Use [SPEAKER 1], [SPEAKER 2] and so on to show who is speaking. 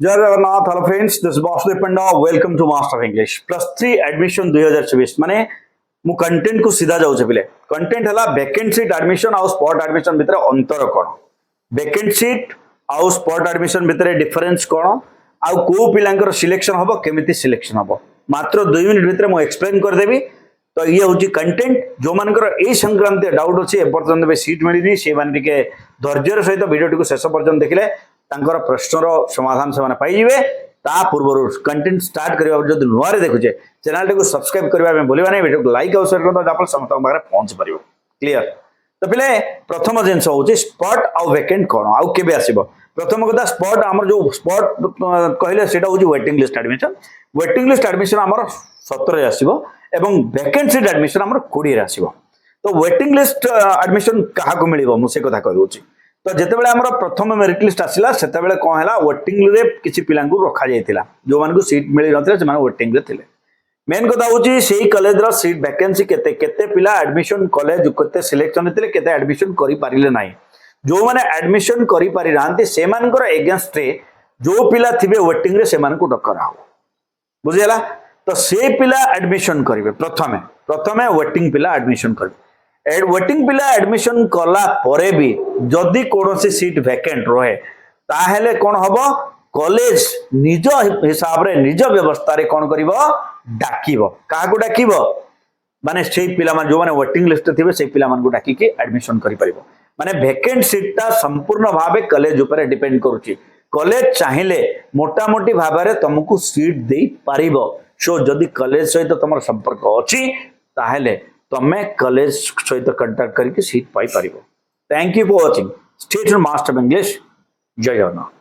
[SPEAKER 1] जय Jagannath. Hello friends, this is Vasudev Panda. Welcome to master English +3 admission 2024 माने मु कंटेंट को सीधा जाउछे पिले। कंटेंट हला वैकेंट सीट एडमिशन आ स्पॉट एडमिशन भितर अंतर कोन, वैकेंट सीट आ स्पॉट एडमिशन भितर डिफरेंस कोन, आ को पिलांकर सिलेक्शन हबो, केमिति सिलेक्शन हबो, मात्र 2 मिनिट भितर मु एक्सप्लेन कर देबी। तो ये होची कंटेंट। जो मानकर ए संक्रांत डाउट अछि ए पर्यंत बे सीट मिलिनी से माने के धैर्यर सहित वीडियो को शेष पर्यंत देखिले तांकर प्रश्नर समाधान से पाई जिवे। ता पूर्व कंटेंट स्टार्ट करबा जदि नुआरे देखुचे चैनल को सब्सक्राइब करबा में भूलिबा नै, वीडियो को लाइक और शेयर कर दो जापल समस्त बारे पहुंच परिबो। क्लियर? तो पिले प्रथम जिंस होची स्पॉट आ वैकेंट कोन आ केबे आसीबो। प्रथम कथा स्पॉट हमर जो स्पॉट कहले सेटा होची waiting list admission. Waiting list admission हमर 17 आसीबो एवं वैकेंट सीट एडमिशन हमर 20 रे आसीबो। तो वेटिंग लिस्ट एडमिशन कहा को मिलिबो मु से कथा कहउची। तो जेतेबेले हमर प्रथम मेरिट लिस्ट आसिला सेतेबेले कोन हला वेटिंग रे किछि पिलांकु रखा जायतिला, जो मान को सीट मिलि नथिला से मान वेटिंग रे थिले। मेन कथा होची सेही कॉलेज रो सीट वैकेंसी केते केते पिला एडमिशन कॉलेज केते सिलेक्शन थिले केते एडमिशन करि पारिले नाही। जो माने एडमिशन करि पारि रांती से मानकर अगेंस्ट रे जो पिला थिबे वेटिंग रे से मान को डकरा हो। बुझियला? तो से पिला एडमिशन करिवे प्रथमे प्रथमे वेटिंग पिला एडमिशन करिवे। वेटिंग पिला एडमिशन कला परे भी जदि कोनोसी सीट वैकेंट रहे ताहेले कोन हबो, कॉलेज निज हिसाब रे निज व्यवस्था रे कोन करिवो, डाकिवो। काहा को डाकिवो माने सेही पिला मान जो माने वेटिंग लिस्ट थिबे सेही पिला मान को डाकी के एडमिशन करि परिवो। माने वैकेंट सीट ता संपूर्ण भाबे कॉलेज ऊपर डिपेंड करूची। कॉलेज चाहिले मोटा मोटी भाबरे तुमको सीट देई परिवो। सो जदि कॉलेज सहित तुमर संपर्क अछि ताहेले तमे कॉलेज सहित कांटेक्ट करके सीट पाई परिवो। Thank you for watching. Stay tuned master English. जय जगन्नाथ।